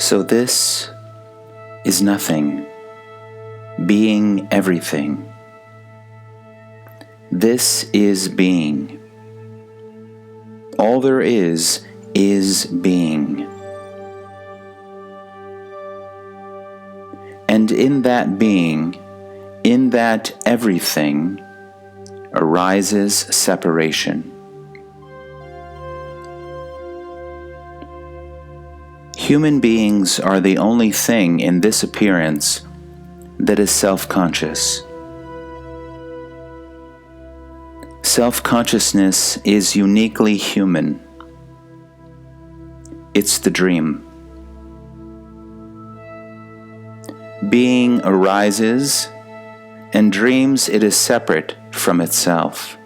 So this is nothing, being everything. This is being. All there is being. And in that being, in that everything, arises separation. Human beings are the only thing in this appearance that is self-conscious. Self-consciousness is uniquely human. It's the dream. Being arises and dreams it is separate from itself.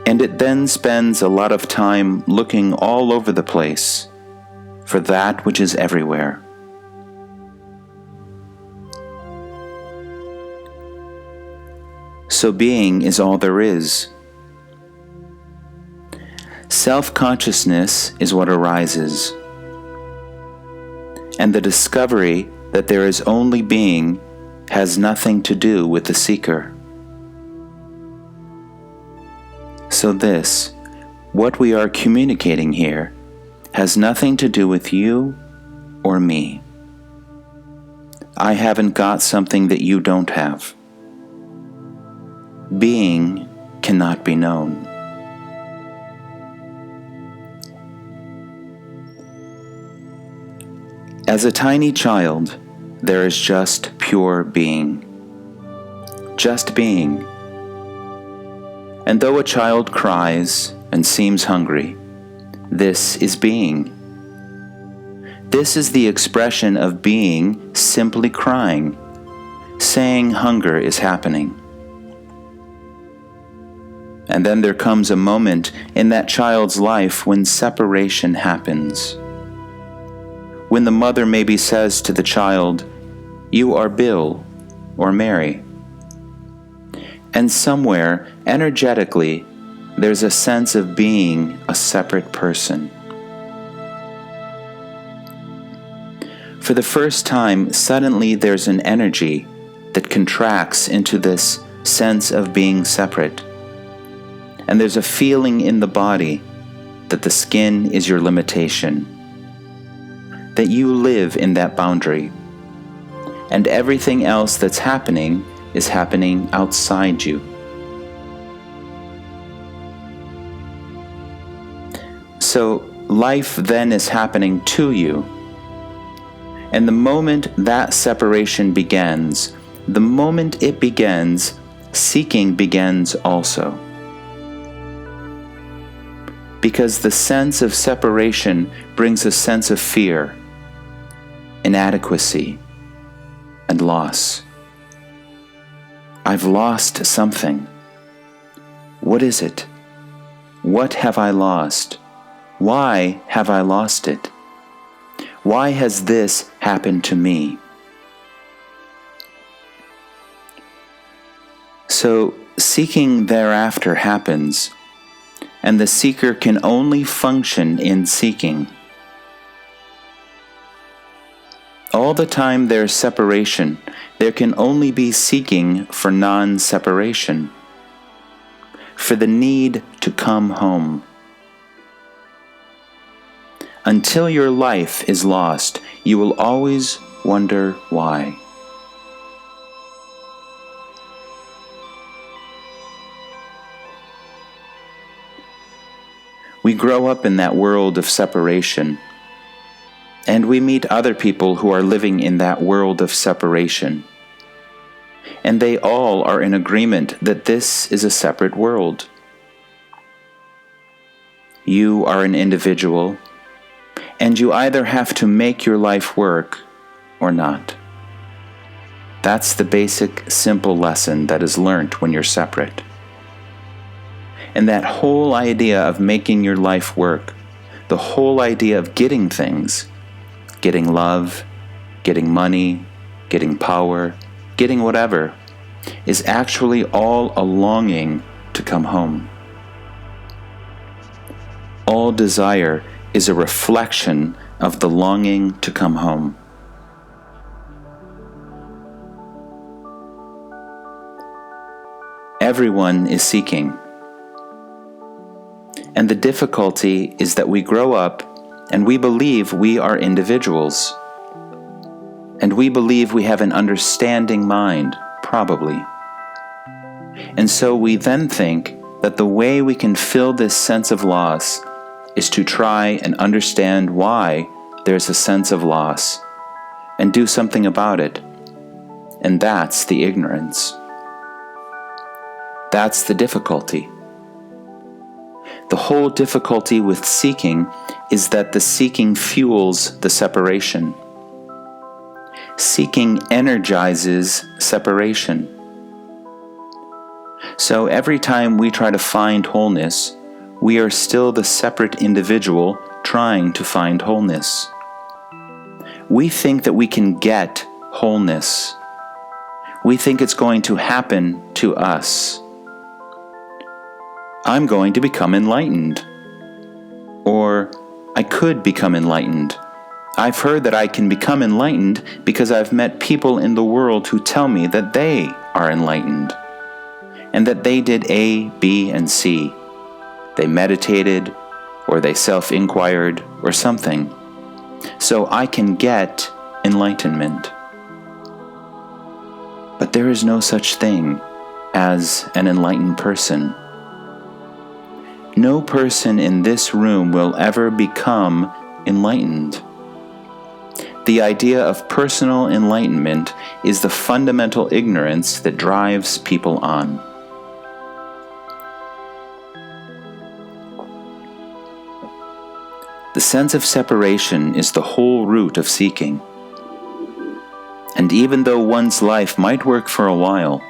And it then spends a lot of time looking all over the place for that which is everywhere. So being is all there is. Self-consciousness is what arises. And the discovery that there is only being has nothing to do with the seeker. So this, what we are communicating here, has nothing to do with you or me. I haven't got something that you don't have. Being cannot be known. As a tiny child, there is just pure being. Just being. And though a child cries and seems hungry, this is being. This is the expression of being simply crying, saying hunger is happening. And then there comes a moment in that child's life when separation happens. When the mother maybe says to the child, "You are Bill or Mary." And somewhere, energetically, there's a sense of being a separate person. For the first time, suddenly there's an energy that contracts into this sense of being separate. And there's a feeling in the body that the skin is your limitation, that you live in that boundary, and everything else that's happening is happening outside you. So life then is happening to you. And the moment that separation begins, the moment it begins, seeking begins also. Because the sense of separation brings a sense of fear, inadequacy, and loss. I've lost something. What is it? What have I lost? Why have I lost it? Why has this happened to me? So seeking thereafter happens, and the seeker can only function in seeking. All the time there's separation, there can only be seeking for non-separation, for the need to come home. Until your life is lost, you will always wonder why. We grow up in that world of separation, and we meet other people who are living in that world of separation. And they all are in agreement that this is a separate world. You are an individual, and you either have to make your life work or not. That's the basic, simple lesson that is learnt when you're separate. And that whole idea of making your life work, the whole idea of getting things, getting love, getting money, getting power, getting whatever, is actually all a longing to come home. all desire is a reflection of the longing to come home. Everyone is seeking. And the difficulty is that we grow up and we believe we are individuals. And we believe we have an understanding mind, probably. And so we then think that the way we can fill this sense of loss is to try and understand why there's a sense of loss and do something about it. And that's the ignorance. That's the difficulty. The whole difficulty with seeking is that the seeking fuels the separation. Seeking energizes separation. So every time we try to find wholeness, we are still the separate individual trying to find wholeness. We think that we can get wholeness. We think it's going to happen to us. I'm going to become enlightened. Or, I could become enlightened. I've heard that I can become enlightened because I've met people in the world who tell me that they are enlightened, and that they did A, B, and C. They meditated, or they self-inquired, or something. So I can get enlightenment. But there is no such thing as an enlightened person. No person in this room will ever become enlightened. The idea of personal enlightenment is the fundamental ignorance that drives people on. The sense of separation is the whole root of seeking. And even though one's life might work for a while,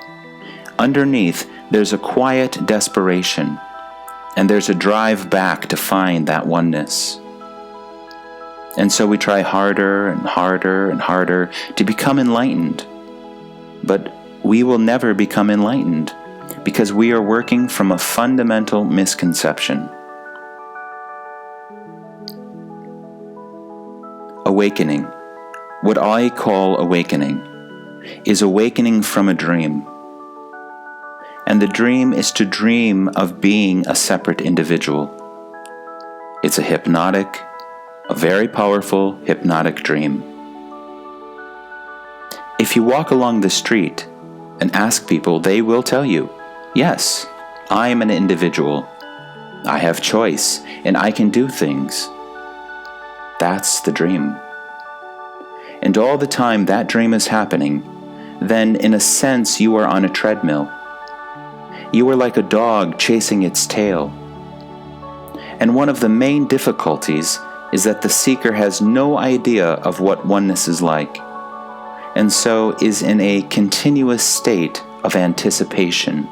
underneath there's a quiet desperation, and there's a drive back to find that oneness. And so we try harder and harder and harder to become enlightened. But we will never become enlightened because we are working from a fundamental misconception. Awakening, what I call awakening, is awakening from a dream. And the dream is to dream of being a separate individual. It's a very powerful hypnotic dream. If you walk along the street and ask people, they will tell you, yes, I am an individual. I have choice and I can do things. That's the dream. And all the time that dream is happening, then in a sense you are on a treadmill. You are like a dog chasing its tail. And one of the main difficulties is that the seeker has no idea of what oneness is like, and so is in a continuous state of anticipation.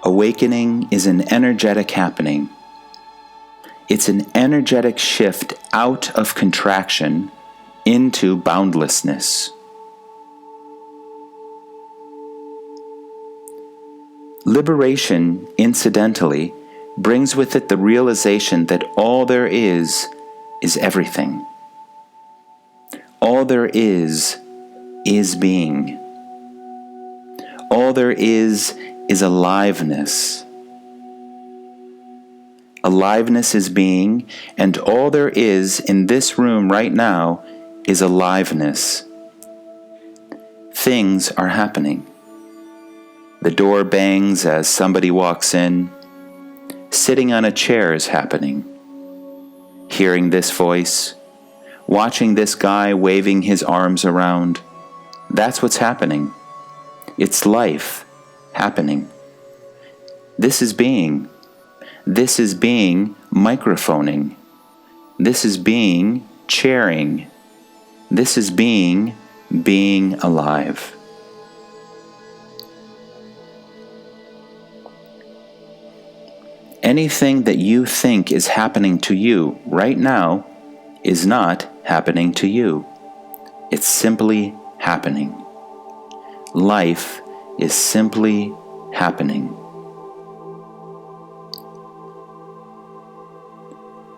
Awakening is an energetic happening. It's an energetic shift out of contraction into boundlessness. Liberation, incidentally, brings with it the realization that all there is everything. All there is being. All there is aliveness. Aliveness is being, and all there is in this room right now is aliveness. Things are happening. The door bangs as somebody walks in. Sitting on a chair is happening. Hearing this voice, watching this guy waving his arms around, that's what's happening. It's life happening. This is being. This is being microphoning. This is being chairing. This is being alive. Anything that you think is happening to you right now is not happening to you. It's simply happening. Life is simply happening.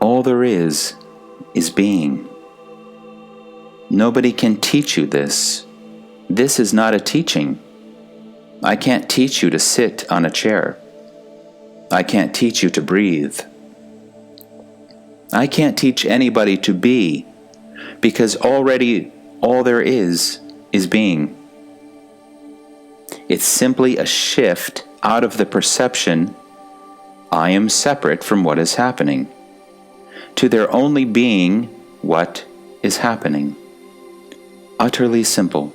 All there is being. Nobody can teach you this. This is not a teaching. I can't teach you to sit on a chair. I can't teach you to breathe. I can't teach anybody to be, because already all there is being. It's simply a shift out of the perception, I am separate from what is happening, to there only being what is happening. Utterly simple.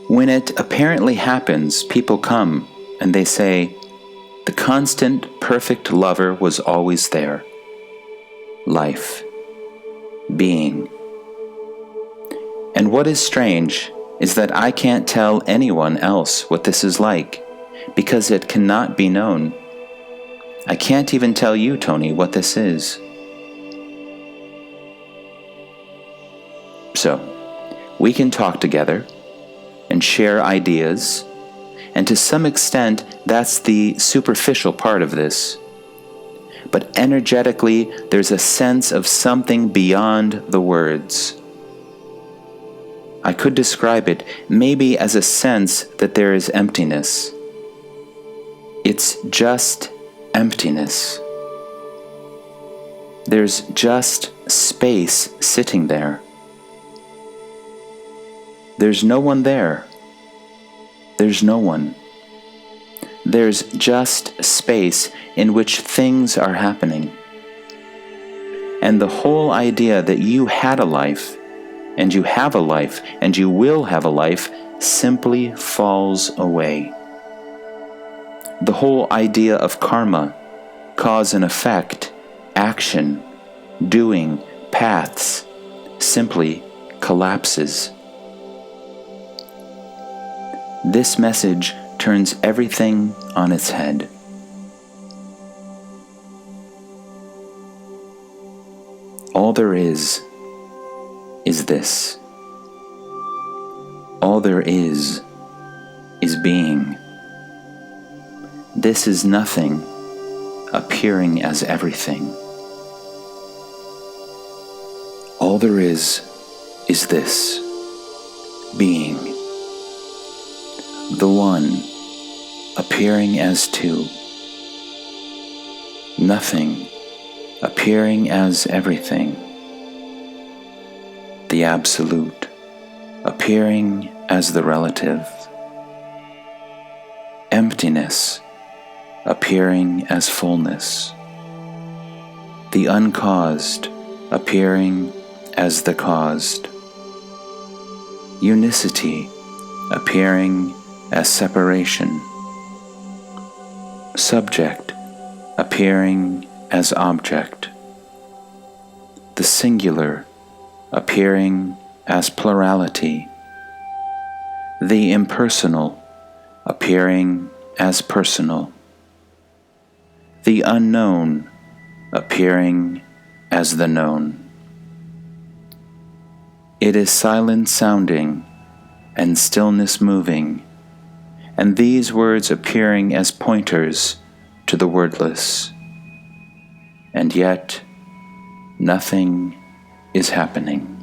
When it apparently happens, people come and they say, the constant, perfect lover was always there. Life. Being. And what is strange is that I can't tell anyone else what this is like, because it cannot be known. I can't even tell you, Tony, what this is. So, we can talk together and share ideas, and to some extent, that's the superficial part of this. But energetically, there's a sense of something beyond the words. I could describe it maybe as a sense that there is emptiness. It's just emptiness. There's just space sitting there. There's no one there. There's no one. There's just space in which things are happening. And the whole idea that you had a life, and you have a life, and you will have a life, simply falls away. The whole idea of karma, cause and effect, action, doing, paths, simply collapses. This message turns everything on its head. All there is this. All there is being. This is nothing appearing as everything. All there is this, being. The one appearing as two. Nothing appearing as everything. The absolute appearing as the relative. Emptiness appearing as fullness. The uncaused appearing as the caused. Unicity appearing as separation. Subject appearing as object. The singular appearing as plurality. The impersonal appearing as personal. The unknown appearing as the known. It is silence sounding and stillness moving, and these words appearing as pointers to the wordless. And yet, nothing is happening.